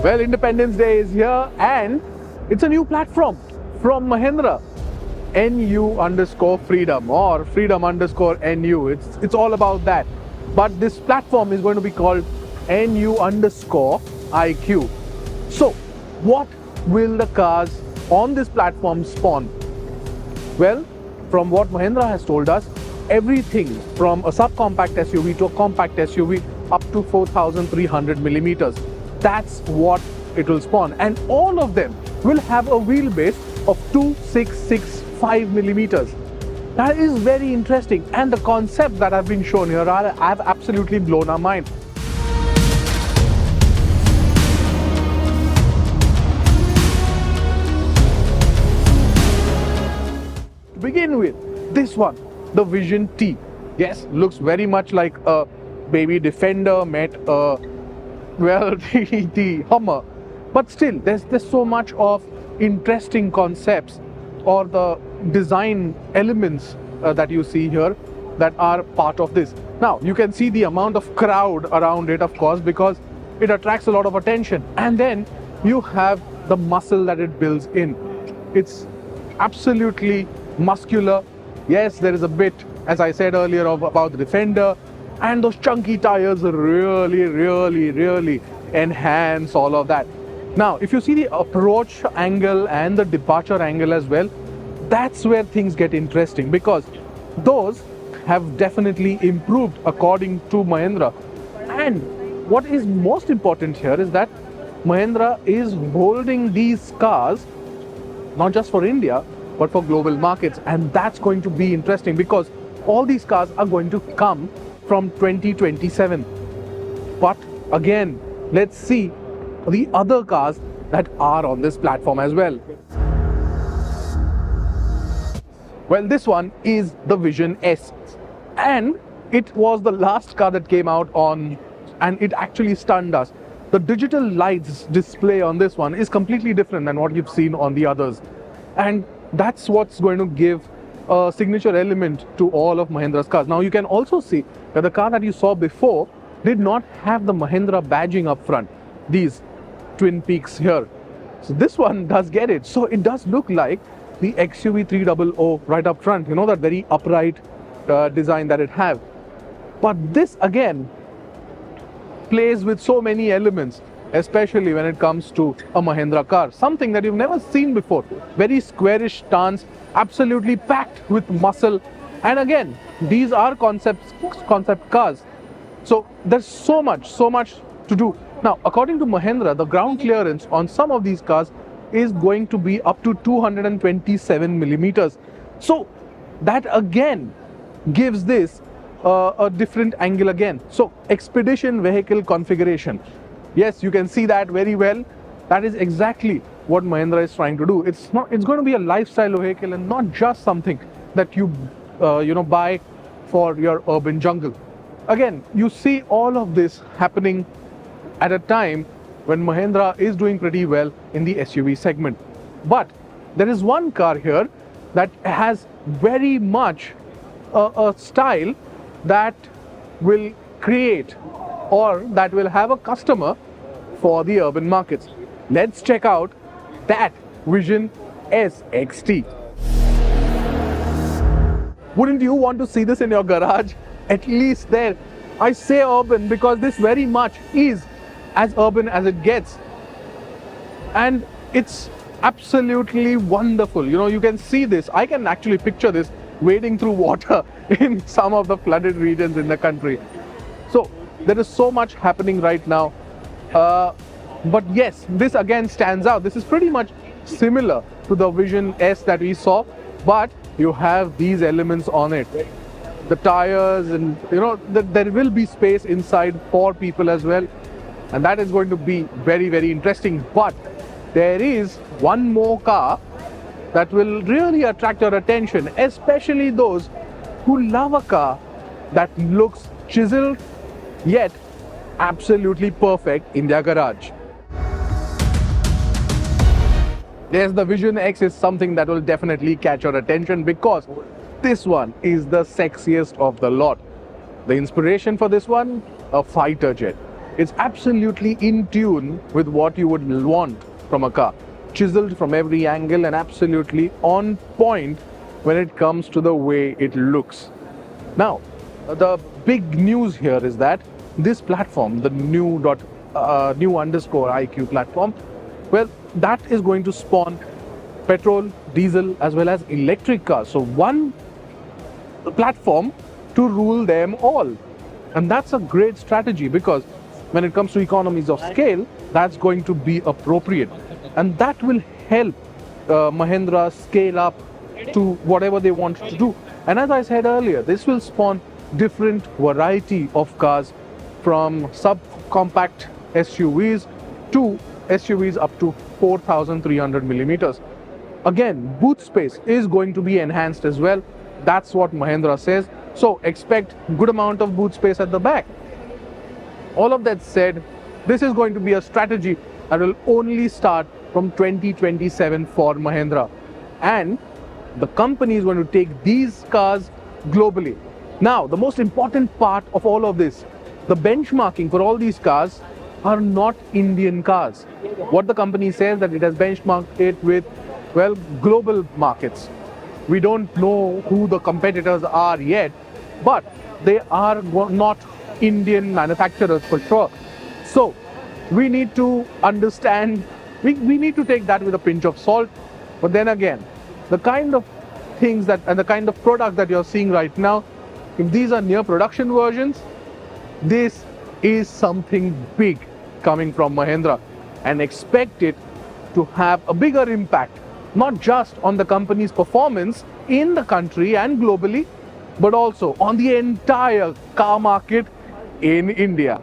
Well, Independence Day is here and it's a new platform from Mahindra. NU_freedom or freedom_NU. It's all about that. But this platform is going to be called NU_iQ. So, what will the cars on this platform spawn? Well, from what Mahindra has told us, everything from a subcompact SUV to a compact SUV up to 4,300 millimeters. That's what it will spawn, and all of them will have a wheelbase of 2,665 millimeters. That is very interesting, and the concept that have been shown here have absolutely blown our mind. To begin with, this one, the Vision T. Yes, looks very much like a baby Defender met a the Hummer, but still there's so much of interesting concepts or the design elements that you see here that are part of this. Now you can see the amount of crowd around it, of course, because it attracts a lot of attention, and then you have the muscle that it builds in. It's absolutely muscular. Yes, there is a bit, as I said earlier, about the Defender, and those chunky tires really enhance all of that. Now, if you see the approach angle and the departure angle as well, that's where things get interesting, because those have definitely improved according to Mahindra. And what is most important here is that Mahindra is holding these cars not just for India but for global markets, and that's going to be interesting because all these cars are going to come from 2027. But again, let's see the other cars that are on this platform as well. Well, this one is the Vision S, and it was the last car that came out on, and it actually stunned us. The digital lights display on this one is completely different than what you've seen on the others, and that's what's going to give a signature element to all of Mahindra's cars. Now you can also see that the car that you saw before did not have the Mahindra badging up front, these twin peaks here. So this one does get it. So it does look like the XUV 300 right up front, you know, that very upright design that it have. But this again plays with so many elements, especially when it comes to a Mahindra car, something that you've never seen before. Very squarish stance, absolutely packed with muscle, and again, these are concept cars. So there's so much to do. Now, according to Mahindra, the ground clearance on some of these cars is going to be up to 227 millimeters. So that again gives this a different angle again. So expedition vehicle configuration. Yes, you can see that very well. That is exactly what Mahindra is trying to do. It's going to be a lifestyle vehicle and not just something that you buy for your urban jungle. Again, you see all of this happening at a time when Mahindra is doing pretty well in the SUV segment. But there is one car here that has very much a style that will create or that will have a customer for the urban markets. Let's check out that Vision SXT. Wouldn't you want to see this in your garage? At least there. I say urban because this very much is as urban as it gets. And it's absolutely wonderful. You know, you can see this. I can actually picture this wading through water in some of the flooded regions in the country. So there is so much happening right now. But yes, this again stands out. This is pretty much similar to the Vision S that we saw, but you have these elements on it. The tires, and there will be space inside for people as well, and that is going to be very interesting. But there is one more car that will really attract your attention, especially those who love a car that looks chiseled yet absolutely perfect in their garage. Yes, the Vision X is something that will definitely catch your attention because this one is the sexiest of the lot. The inspiration for this one, a fighter jet. It's absolutely in tune with what you would want from a car. Chiseled from every angle and absolutely on point when it comes to the way it looks. Now, the big news here is that this platform, the new_IQ platform, well, that is going to spawn petrol, diesel, as well as electric cars. So one platform to rule them all. And that's a great strategy because when it comes to economies of scale, that's going to be appropriate. And that will help Mahindra scale up to whatever they want to do. And as I said earlier, this will spawn different variety of cars from subcompact SUVs to SUVs up to 4,300 millimeters. Again, boot space is going to be enhanced as well. That's what Mahindra says. So expect good amount of boot space at the back. All of that said, this is going to be a strategy that will only start from 2027 for Mahindra. And the company is going to take these cars globally. Now, the most important part of all of this, the benchmarking for all these cars are not Indian cars. What the company says that it has benchmarked it with, well, global markets. We don't know who the competitors are yet, but they are not Indian manufacturers for sure. So we need to understand, we need to take that with a pinch of salt. But then again, the kind of things that and the kind of product that you're seeing right now, if these are near production versions, this is something big coming from Mahindra, and expect it to have a bigger impact, not just on the company's performance in the country and globally, but also on the entire car market in India.